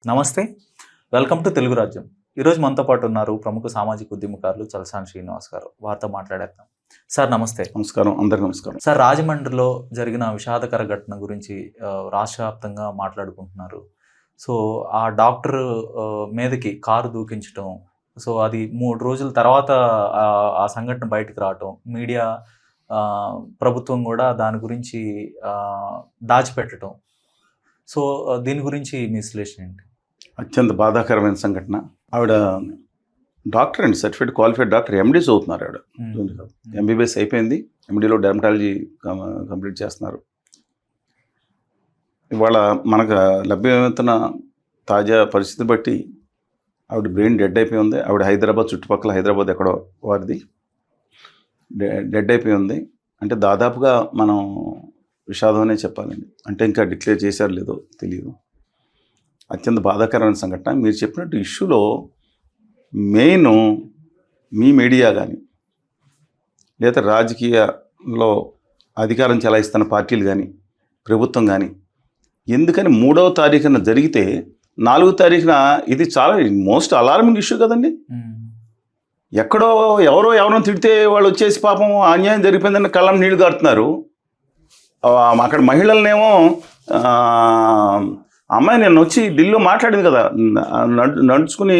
నమస్తే. Welcome to Telugu రాజ్యం. ఈరోజు మనతో పాటు ఉన్నారు ప్రముఖ సామాజిక ఉద్యమకారులు చలసాని శ్రీనివాస్ గారు. వారితో మాట్లాడేద్దాం. సార్ నమస్తే. నమస్కారం, అందరికీ నమస్కారం. సార్, రాజమండ్రిలో జరిగిన విషాదకర ఘటన గురించి రాష్ట్ర వ్యాప్తంగా మాట్లాడుకుంటున్నారు. సో ఆ డాక్టర్ మీదకి కారు దూకించడం, సో అది 3 రోజుల తర్వాత ఆ సంఘటన బయటకు రావటం, మీడియా ప్రభుత్వం కూడా దాని గురించి దాచిపెట్టడం. సో దీని గురించి మీ విశ్లేషణ ఏంటి? అత్యంత బాధాకరమైన సంఘటన. ఆవిడ డాక్టర్ అండి, సర్టిఫైడ్ క్వాలిఫైడ్ డాక్టర్, ఎండీ చదువుతున్నారు ఆవిడ. ఎంబీబీఎస్ అయిపోయింది, ఎండీలో డెర్మటాలజీ కంప్లీట్ చేస్తున్నారు. ఇవాళ మనకు లభ్యమవుతున్న తాజా పరిస్థితి బట్టి ఆవిడ బ్రెయిన్ డెడ్ అయిపోయి ఉంది. ఆవిడ హైదరాబాద్, చుట్టుపక్కల హైదరాబాద్ ఎక్కడో వారిది, డెడ్ అయిపోయి ఉంది. అంటే దాదాపుగా మనం విషాదం అనే చెప్పాలండి. అంటే ఇంకా డిక్లేర్ చేశారు లేదో తెలియదు. అత్యంత బాధాకరమైన సంఘటన. మీరు చెప్పినట్టు ఇష్యూలో మెయిన్ మీ మీడియా కానీ, లేదా రాజకీయాల్లో అధికారం చెలాయిస్తున్న పార్టీలు కానీ, ప్రభుత్వం కానీ, ఎందుకని 3వ తారీఖున జరిగితే 4వ తారీఖున ఇది చాలా మోస్ట్ అలార్మింగ్ ఇష్యూ కదండి. ఎక్కడో ఎవరో తిడితే వాళ్ళు వచ్చేసి పాపం అన్యాయం జరిగిపోయిందని కళ్ళం నీళ్లు కారుతున్నారు. అక్కడ మహిళలనేమో అమ్మాయి నేను వచ్చి ఢిల్లీలో మాట్లాడింది కదా, నడుచుకుని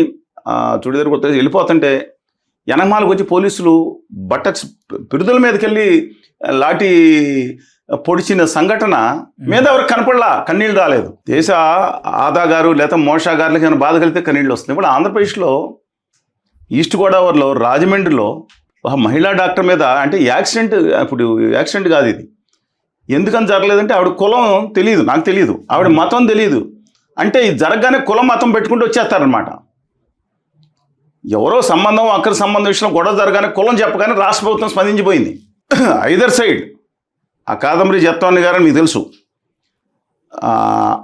చుడిదారు కొత్త వెళ్ళిపోతుంటే వెనకమాలకు వచ్చి పోలీసులు పిరుదుల మీదకి వెళ్ళి లాఠీ పొడిచిన సంఘటన మీద ఎవరికి కనపడలా, కన్నీళ్ళు రాలేదు. దేశ ఆదా గారు లేదా మోషా గారులకి ఏమైనా బాధ కలిగితే కన్నీళ్ళు వస్తుంది. ఇప్పుడు ఆంధ్రప్రదేశ్లో ఈస్ట్ గోదావరిలో రాజమండ్రిలో ఒక మహిళా డాక్టర్ మీద, అంటే యాక్సిడెంట్ కాదు ఇది, ఎందుకని జరగలేదంటే ఆవిడ కులం తెలియదు, నాకు తెలియదు, ఆవిడ మతం తెలియదు. అంటే ఇది జరగగానే కులం మతం పెట్టుకుంటూ వచ్చేస్తారనమాట. ఎవరో సంబంధం అక్కడి సంబంధం విషయంలో గొడవ జరగానే కులం చెప్పగానే రాష్ట్ర ప్రభుత్వం స్పందించిపోయింది. ఐదర్ సైడ్ ఆ కాదంబరి జత్వాని గారని మీకు తెలుసు.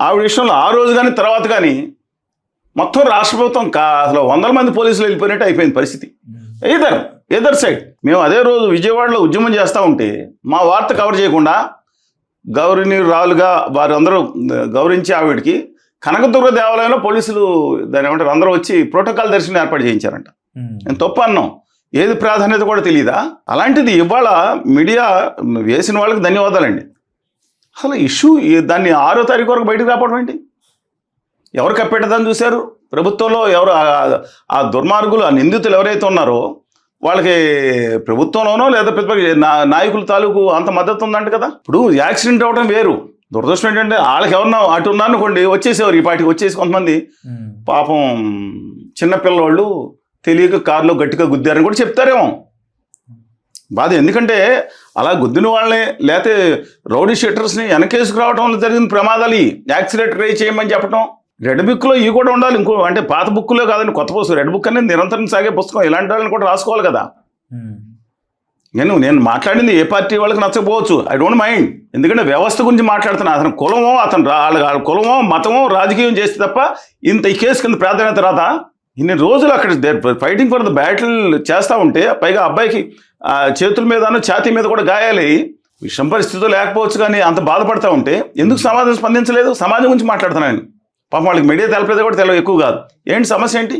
ఆవిడ విషయంలో ఆ రోజు కానీ తర్వాత కానీ మొత్తం రాష్ట్ర ప్రభుత్వం అసలు 100 మంది పోలీసులు వెళ్ళిపోయినట్టు అయిపోయింది పరిస్థితి. Either side. మేము అదే రోజు విజయవాడలో ఉద్యమం చేస్తూ ఉంటే మా వార్త కవర్ చేయకుండా గౌరవనీయురాలుగా వారు అందరూ గౌరవించి ఆవిడకి కనకదుర్గ దేవాలయంలో పోలీసులు దాని ఏమంటారు అందరూ వచ్చి ప్రోటోకాల్ దర్శనం ఏర్పాటు చేయించారంట. నేను తప్పు అన్నాం, ఏది ప్రాధాన్యత కూడా తెలియదా? అలాంటిది ఇవాళ మీడియా వేసిన వాళ్ళకి ధన్యవాదాలండి. అసలు ఇష్యూ దాన్ని 6వ తారీఖు వరకు బయటకు రావడం ఏంటి? ఎవరు కప్పెట్టదని చూశారు ప్రభుత్వంలో? ఎవరు ఆ దుర్మార్గులు, ఆ నిందితులు ఎవరైతే ఉన్నారో వాళ్ళకి ప్రభుత్వంలోనో లేదా ప్రతిపక్ష నాయకుల తాలూకు అంత మద్దతు ఉందంట కదా. ఇప్పుడు యాక్సిడెంట్ అవ్వడం వేరు, దురదృష్టం ఏంటంటే వాళ్ళకి ఎవరన్నా అటు ఉన్నారనుకోండి వచ్చేసేవారు. ఈ పాటికి వచ్చేసి కొంతమంది పాపం చిన్నపిల్లవాళ్ళు తెలియక కారులో గట్టిగా గుద్దారని కూడా చెప్తారేమో. బాధ ఎందుకంటే అలా గుద్దిన వాళ్ళని లేకపోతే రౌడీ షీటర్స్ని వెనకేసుకు రావడం వల్ల జరిగిన ప్రమాదాలు, యాక్సిలేటర్ రేస్ చేయమని చెప్పడం. రెడ్ బుక్లో ఇవి కూడా ఉండాలి. ఇంకో అంటే పాత బుక్లో కాదండి, కొత్త పుస్తకం. రెడ్ బుక్ అనేది నిరంతరం సాగే పుస్తకం. ఇలాంటి వాళ్ళని కూడా రాసుకోవాలి కదా. నేను మాట్లాడింది ఏ పార్టీ వాళ్ళకి నచ్చకపోవచ్చు, ఐ డోంట్ మైండ్. ఎందుకంటే వ్యవస్థ గురించి మాట్లాడుతున్నా. అతను కులమో, వాళ్ళ కులమో మతమో రాజకీయం చేస్తే తప్ప ఇంత ఈ కేసు కింద ప్రాధాన్యత రాదా? ఇన్ని రోజులు అక్కడ ఫైటింగ్ ఫర్ ద బ్యాటిల్ చేస్తూ ఉంటే పైగా అబ్బాయికి చేతుల మీదను ఛాతీ మీద కూడా గాయాలి. విషం పరిస్థితులు లేకపోవచ్చు, కానీ అంత బాధపడతా ఉంటే ఎందుకు సమాజం స్పందించలేదు? సమాజం గురించి మాట్లాడుతున్నాను. పాపం వాళ్ళకి మీడియా తెలపేది కూడా తెలియదు, ఎక్కువ కాదు. ఏంటి సమస్య ఏంటి?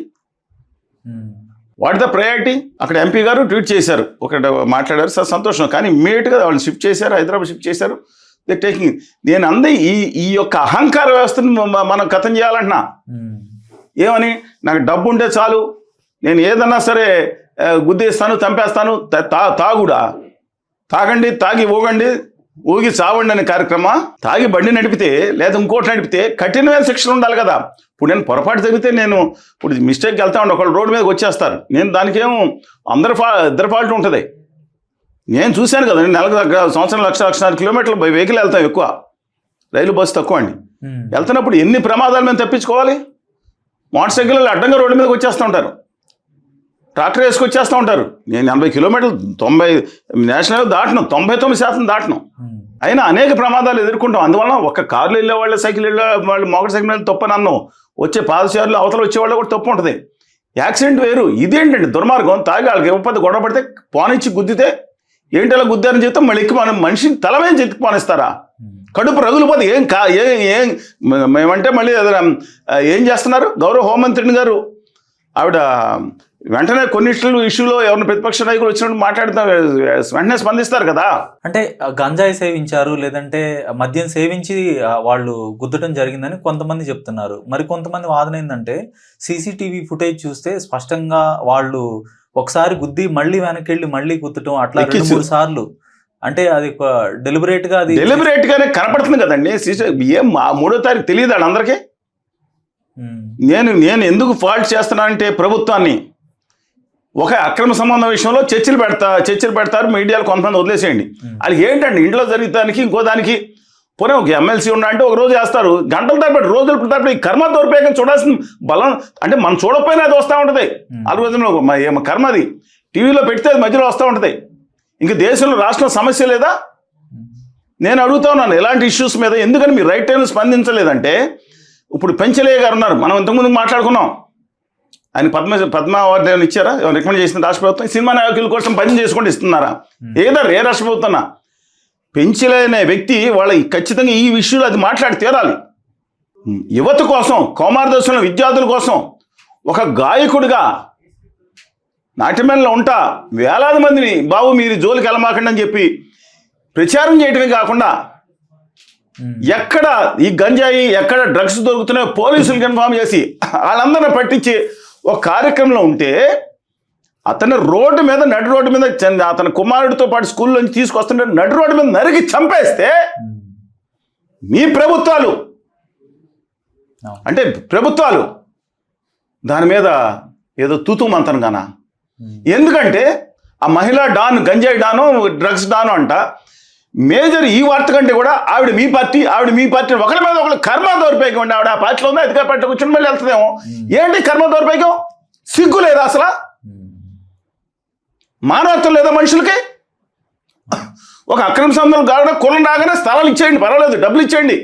What the priority? అక్కడ ఎంపీ గారు ట్వీట్ చేశారు, ఒకటి మాట్లాడారు, సార్ సంతోషం. కానీ ఇమ్మీడియట్గా వాళ్ళు షిఫ్ట్ చేశారు, హైదరాబాద్ షిఫ్ట్ చేశారు. They taking. నేను అందే ఈ యొక్క అహంకార వ్యవస్థను మనం కథం చేయాలంటున్నా. ఏమని? నాకు డబ్బు ఉంటే చాలు, నేను ఏదన్నా సరే గుద్దేస్తాను, చంపేస్తాను. తాగుడా? తాగండి, తాగి ఊగండి, ఊగి చావండి అనే కార్యక్రమం. తాగి బండి నడిపితే లేదా ఇంకోటి నడిపితే కఠినమైన శిక్షలు ఉండాలి కదా. ఇప్పుడు నేను పొరపాటు జరిగితే నేను ఇప్పుడు మిస్టేక్కి వెళ్తా ఉండే ఒకళ్ళు రోడ్డు మీదకి వచ్చేస్తారు, నేను దానికేమో ఇద్దరు ఫాల్ట్ ఉంటుంది. నేను చూశాను కదా, నేను నెలకు సంవత్సరం 1,00,000 కిలోమీటర్లు వెహికల్ వెళ్తాం ఎక్కువ, రైలు బస్సు తక్కువ అండి. వెళ్తున్నప్పుడు ఎన్ని ప్రమాదాలు మేము తప్పించుకోవాలి? మోటార్ సైకిల్ అడ్డంగా రోడ్డు మీదకి వచ్చేస్తూ ఉంటారు, ట్రాక్టర్ వేసుకొచ్చేస్తూ ఉంటారు. నేను 80 కిలోమీటర్లు 90 నేషనల్ దాటను, 99% దాటను. అయినా అనేక ప్రమాదాలు ఎదుర్కొంటాం. అందువల్ల ఒక కార్లు వెళ్ళే వాళ్ళ, సైకిల్ వెళ్ళే వాళ్ళు, మోటార్ సైకిల్ వెళ్ళి తప్పని అన్నాం. వచ్చే పాదచారులు అవతల వచ్చేవాళ్ళు కూడా తప్పు ఉంటుంది. యాక్సిడెంట్ వేరు, ఇదేంటండి దుర్మార్గం. తాగి వాళ్ళకి ఇవ్వకపోతే గొడవ పడితే పోనిచ్చి గుద్దితే ఏంటి అలా గుద్దారని చెప్తే మళ్ళీ ఎక్కి మనం మనిషిని తల మీద చెత్తుకు పోనిస్తారా? కడుపు రగులిపోతే ఏం మేమంటే మళ్ళీ ఏం చేస్తున్నారు గౌరవ హోంమంత్రిని గారు ఆవిడ వెంటనే కొన్నిట్లు ఇష్యూలో ఎవరిని ప్రతిపక్ష నాయకులు వచ్చినట్టు మాట్లాడుతూ వెంటనే స్పందిస్తారు కదా. అంటే గంజాయి సేవించారు లేదంటే మద్యం సేవించి వాళ్ళు గుద్దటం జరిగిందని కొంతమంది చెప్తున్నారు. మరి కొంతమంది వాదన ఏంటంటే సీసీటీవీ ఫుటేజ్ చూస్తే స్పష్టంగా వాళ్ళు ఒకసారి గుద్ది మళ్ళీ వెనక్కి వెళ్ళి మళ్ళీ గుద్దటం అట్లా 2-3 సార్లు, అంటే అది డెలిబరేట్ గానే కనపడుతుంది కదండి. ఏం 3వ తారీఖు తెలియదు వాళ్ళందరికీ. నేను ఎందుకు ఫాల్ట్ చేస్తున్నానంటే ప్రభుత్వాన్ని ఒక అక్రమ సంబంధం విషయంలో చర్చలు పెడతారు మీడియాలో కొంతమంది వదిలేసేయండి. వాళ్ళకి ఏంటండి ఇంట్లో జరుగుతానికి ఇంకో దానికి పోనీ ఒక ఎమ్మెల్సీ ఉన్నా అంటే ఒక రోజు వేస్తారు, గంటల తరబడి రోజుల తరబడి ఈ కర్మ దౌర్భాగ్యం చూడాల్సిన బలం అంటే మనం చూడకపోయినా అది వస్తూ ఉంటుంది. ఆలోచనలో కర్మ అది టీవీలో పెడితే అది మధ్యలో వస్తూ ఉంటుంది. ఇంక దేశంలో రాష్ట్రం సమస్య లేదా? నేను అడుగుతా ఉన్నాను ఎలాంటి ఇష్యూస్ మీద ఎందుకని మీరు రైట్ టైంలో స్పందించలేదంటే, ఇప్పుడు పెంచలయ్య గారు ఉన్నారు, మనం ఇంతకుముందు మాట్లాడుకున్నాం, ఆయన పద్మ అవార్డు ఏమైనా ఇచ్చారా? ఏమైనా రికమెండ్ చేసిన రాష్ట్ర ప్రభుత్వం? సినిమా నాయకుల కోసం పని చేసుకుంటూ ఇస్తున్నారా? ఏ రాష్ట్ర ప్రభుత్వం? పెంచలయ్య అనే వ్యక్తి వాళ్ళ ఖచ్చితంగా ఈ విషయంలో అది మాట్లాడి తీరాలి. యువత కోసం, కౌమార దశలో విద్యార్థుల కోసం ఒక గాయకుడిగా నాట్యమేళలో ఉంటా వేలాది మందిని బాబు మీరు జోలికి వెళ్ళమాకండి అని చెప్పి ప్రచారం చేయటమే కాకుండా ఎక్కడ ఈ గంజాయి ఎక్కడ డ్రగ్స్ దొరుకుతున్నాయో పోలీసులకు ఇన్ఫార్మ్ చేసి వాళ్ళందరినీ పట్టించి ఒక కార్యక్రమంలో ఉంటే అతను నడి రోడ్డు మీద అతని కుమారుడితో పాటు స్కూల్ నుంచి తీసుకొస్తుంటే నడి రోడ్డు మీద నరికి చంపేస్తే మీ ప్రభుత్వాలు అంటే ప్రభుత్వాలు దాని మీద ఏదో తూతూ మంతనగానా? ఎందుకంటే ఆ మహిళా డాన్, గంజాయి డాను, డ్రగ్స్ డాను అంట మేజర్ ఈ వార్త కంటే కూడా ఆవిడ మీ పార్టీ ఒకరి మీద ఒకరు కర్మ దౌర్భాగ్యం అండి. ఆవిడ ఆ పార్టీలో ఉంది, అధికార పార్టీ కూర్చొని మళ్ళీ వెళ్తుందేమో. ఏంటి కర్మ దౌర్భాగ్యం? సిగ్గు లేదా అసలు? మానవత్వం లేదా మనుషులకి? ఒక అక్రమ సంబంధం కాకుండా కులం రాగానే స్థలాలు ఇచ్చేయండి, పర్వాలేదు, డబ్బులు ఇచ్చేయండి,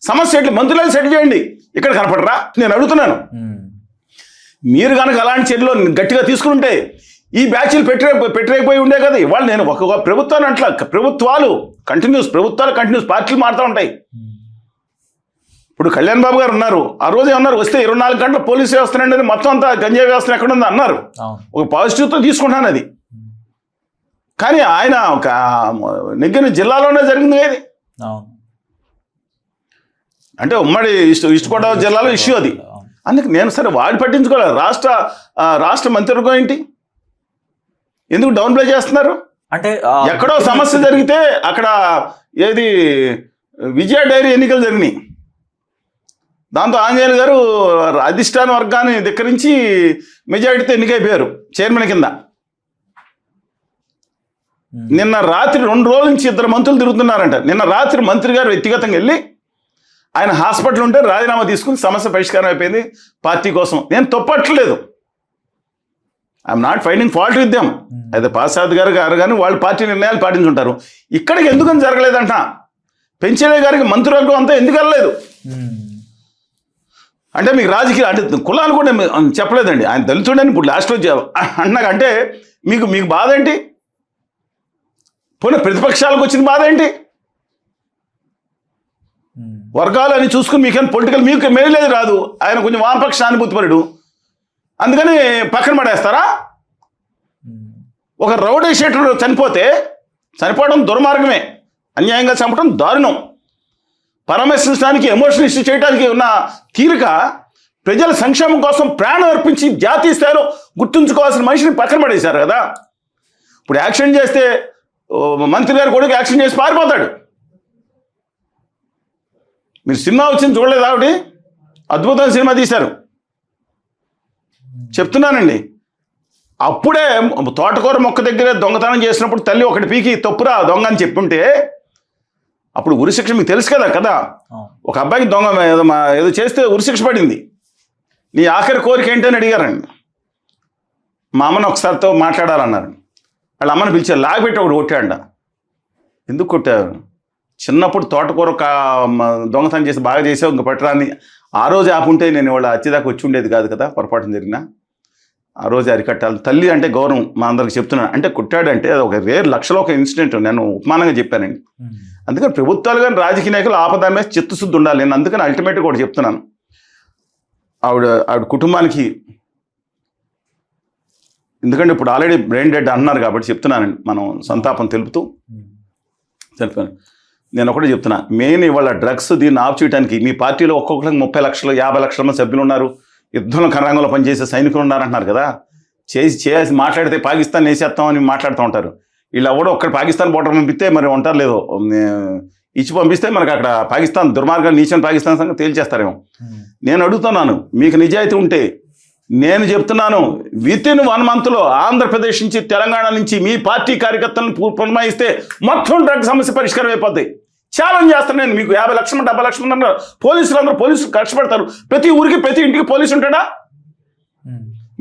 సమస్య ఎట్లు మంత్రులను సెటిల్ చేయండి. ఇక్కడ కనపడరా? నేను అడుగుతున్నాను. మీరు కనుక అలాంటి చర్యలు గట్టిగా తీసుకుంటే ఈ బ్యాచ్లు పెట్టలేకపోయి ఉండే కదా. వాళ్ళు నేను ఒక ప్రభుత్వాన్ని అట్లా ప్రభుత్వాలు కంటిన్యూస్ పార్టీలు మారుతూ ఉంటాయి. ఇప్పుడు కళ్యాణ్ బాబు గారు ఉన్నారు, ఆ రోజు ఏమన్నారు, వస్తే 24 గంటలు పోలీసు వ్యవస్థ అండి, మొత్తం అంతా గంజాయి వ్యవస్థ ఎక్కడ ఉందో అన్నారు. ఒక పాజిటివ్తో తీసుకుంటాను అది. కానీ ఆయన ఒక నెగ్గిన జిల్లాలోనే జరిగింది ఇది. అంటే ఉమ్మడి ఈస్ట్ గోదావరి జిల్లాలో ఇష్యూ అది. అందుకే నేను సరే వాడి పట్టించుకోవాలి. రాష్ట్ర మంత్రివర్గం ఏంటి, ఎందుకు డౌన్ ప్లే చేస్తున్నారు? అంటే ఎక్కడో సమస్య జరిగితే అక్కడ ఏది విజయ డైరీ ఎన్నికలు జరిగినాయి, దాంతో ఆంజనేయులు గారు అధిష్టాన వర్గాన్ని ధిక్కరించి మెజారిటీతో ఎన్నికైపోయారు చైర్మన్ కింద. నిన్న రాత్రి 2 రోజుల నుంచి 2 మంత్రులు తిరుగుతున్నారంట. నిన్న రాత్రి మంత్రి గారు వ్యక్తిగతంగా వెళ్ళి ఆయన హాస్పిటల్ ఉంటే రాజీనామా తీసుకుని సమస్య పరిష్కారం అయిపోయింది పార్టీ కోసం. నేను తప్పట్లేదు, I'm not finding fault with them. అయితే పాసాద్ గారు కానీ వాళ్ళు పార్టీ నిర్ణయాలు పాటించుంటారు. ఇక్కడికి ఎందుకని జరగలేదంట? పెంచలయ్య గారికి మంత్రివర్గం అంతా ఎందుకు వెళ్ళలేదు? అంటే మీకు రాజకీయ అంటే కులాలు కూడా చెప్పలేదండి. ఆయన దళితుడని ఇప్పుడు లాస్ట్లో అన్నాక అంటే మీకు బాధ ఏంటి? పోనీ ప్రతిపక్షాలకు వచ్చిన బాధ ఏంటి? వర్గాలు అని చూసుకుని మీకేం పొలిటికల్ మీకు మేలేదు రాదు. ఆయన కొంచెం వామపక్ష సానుభూతిపరుడు, అందుకని పక్కన పడేస్తారా? ఒక రౌడీ షీటర్ చనిపోవడం దుర్మార్గమే, అన్యాయంగా చంపడం దారుణం. పరామర్శించడానికి ఎమోషన్ ఇష్యూ చేయడానికి ఉన్న తీరిక ప్రజల సంక్షేమం కోసం ప్రాణం అర్పించి జాతీయ స్థాయిలో గుర్తుంచుకోవాల్సిన మనిషిని పక్కన పడేశారు కదా. ఇప్పుడు యాక్షన్ చేస్తే మంత్రి గారు కొడుకు యాక్షన్ చేసి పారిపోతాడు. మీరు సినిమా వచ్చింది చూడలేదు? ఆవిడ అద్భుతమైన సినిమా తీశారు, చెప్తున్నానండి. అప్పుడే తోటకూర మొక్క దగ్గర దొంగతనం చేసినప్పుడు తల్లి ఒకటి పీకి తప్పురా దొంగ అని చెప్పుంటే అప్పుడు ఉరిశిక్ష మీకు తెలుసు కదా. ఒక అబ్బాయికి దొంగ ఏదో చేస్తే ఉరిశిక్ష పడింది. నీ ఆఖరి కోరిక ఏంటని అడిగారండి. మా అమ్మని ఒకసారితో మాట్లాడాలన్నారు. వాళ్ళ అమ్మని పిలిచారు, లాగబెట్టి ఒకటి కొట్టాడంట. ఎందుకు కొట్టారు? చిన్నప్పుడు తోటకూర దొంగతనం చేసి బాగా చేసావు, ఇంక పట్టరాని ఆ రోజు ఆపుంటే నేను వాళ్ళ అచ్చేదాకా వచ్చి ఉండేది కాదు కదా, పొరపాటున జరిగినా. ఆ రోజు అరికట్టాలి. తల్లి అంటే గౌరవం మా అందరికి చెప్తున్నాను. అంటే కొట్టాడంటే అది ఒక రేర్ లక్షలో ఒక ఇన్సిడెంట్, నేను ఉపమానంగా చెప్పానండి. అందుకని ప్రభుత్వాలు కానీ రాజకీయ నాయకులు ఆపద మీద చిత్తశుద్ధి ఉండాలి. నేను అందుకని అల్టిమేట్గా కూడా చెప్తున్నాను, ఆవిడ కుటుంబానికి, ఎందుకంటే ఇప్పుడు ఆల్రెడీ బ్రెయిన్ డెడ్ అన్నారు కాబట్టి చెప్తున్నానండి, మనం సంతాపం తెలుపుతూ చెప్పాను. నేను ఒకటే చెప్తున్నా, మెయిన్ ఇవాళ డ్రగ్స్ దీన్ని ఆఫ్ చేయడానికి మీ పార్టీలో ఒక్కొక్కరికి 30 లక్షలు 50 లక్షల మంది సభ్యులు ఉన్నారు, యుద్ధంలో కర్రాంగంలో పనిచేసే సైనికులు ఉన్నారంటున్నారు కదా. చేసి మాట్లాడితే పాకిస్తాన్ వేసేస్తామని మాట్లాడుతూ ఉంటారు. వీళ్ళు ఎవడో ఒక్కడ పాకిస్తాన్ బోర్డర్ పంపిస్తే మరి ఉంటారు లేదో ఇచ్చి పంపిస్తే మనకు అక్కడ పాకిస్తాన్ దుర్మార్గాలు నీచని పాకిస్తాన్ సంగతి తేల్చేస్తారేమో. నేను అడుగుతున్నాను, మీకు నిజాయితీ ఉంటే నేను చెప్తున్నాను, వితిన్ 1 మంత్లో ఆంధ్రప్రదేశ్ నుంచి తెలంగాణ నుంచి మీ పార్టీ కార్యకర్తలను పునమాయిస్తే మొత్తం డ్రగ్ సమస్య పరిష్కారం అయిపోద్ది. ఛాలెంజ్ చేస్తాను నేను. మీకు 50 లక్షలు 70 లక్షలు ఉన్నారు పోలీసులు కష్టపడతారు. ప్రతి ఊరికి ప్రతి ఇంటికి పోలీసు ఉంటాడా?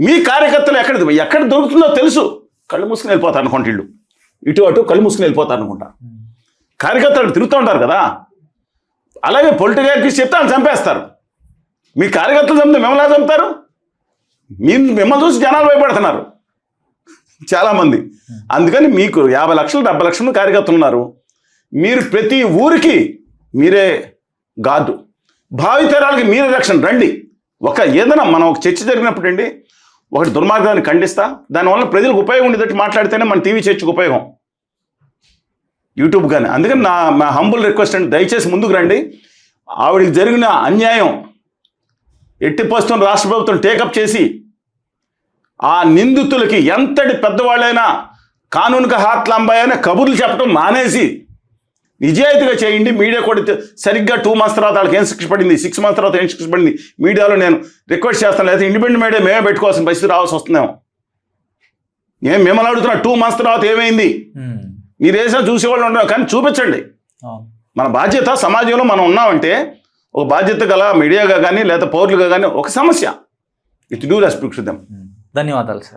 మీ కార్యకర్తలు ఎక్కడ దొరుకుతుందో తెలుసు, కళ్ళు మూసుకుని వెళ్ళిపోతారు అనుకుంటా. ఇళ్ళు ఇటు అటు కళ్ళు మూసుకుని వెళ్ళిపోతారు అనుకుంటా. కార్యకర్తలు తిరుగుతూ ఉంటారు కదా. అలాగే పొలిటికల్ చెప్తే వాళ్ళు చంపేస్తారు. మీ కార్యకర్తలు చంపితే మిమ్మల్ని చంపుతారు. మిమ్మల్ని చూసి జనాలు భయపడుతున్నారు చాలామంది. అందుకని మీకు 50 లక్షలు 70 లక్షల కార్యకర్తలు ఉన్నారు. మీరు ప్రతి ఊరికి మీరే గార్డు, భావితరాలకి మీరే రక్షణ. రండి, ఏదైనా మనం ఒక చర్చ జరిగినప్పుడు అండి, ఒకటి దుర్మార్గాన్ని ఖండిస్తా, దానివల్ల ప్రజలకు ఉపయోగం ఉండేటట్టు మాట్లాడితేనే మన టీవీ చర్చకు ఉపయోగం, యూట్యూబ్ కానీ. అందుకని నా హంబుల్ రిక్వెస్ట్ అండి, దయచేసి ముందుకు రండి. ఆవిడికి జరిగిన అన్యాయం ఎట్టి పరిస్థితుల్లో రాష్ట్ర ప్రభుత్వం టేకప్ చేసి ఆ నిందితులకి ఎంతటి పెద్దవాళ్ళైనా కానూనుక హాత్ లంబాయ్ అనే కబుర్లు చెప్పడం మానేసి నిజాయితీగా చేయండి. మీడియా కూడా సరిగ్గా 2 మంత్స్ తర్వాత వాళ్ళకి ఏం శిక్ష పడింది, 6 మంత్స్ తర్వాత ఏం శిక్ష పడింది మీడియాలో నేను రిక్వెస్ట్ చేస్తాను. లేదా ఇండిపెండెంట్ మీడియా మేమే పెట్టుకోవాల్సిన పరిస్థితి రావాల్సి వస్తుందేమో. మిమ్మల్ని అడుగుతున్నా, 2 మంత్స్ తర్వాత ఏమైంది? మీరు వేసినా చూసేవాళ్ళు ఉండవు, కానీ చూపించండి. మన బాధ్యత, సమాజంలో మనం ఉన్నామంటే ఒక బాధ్యత గల మీడియాగా కానీ లేదా పౌరులుగా కానీ ఒక సమస్య, ఇట్ డూ రెస్పెక్ట్ దెమ్. ధన్యవాదాలు సార్.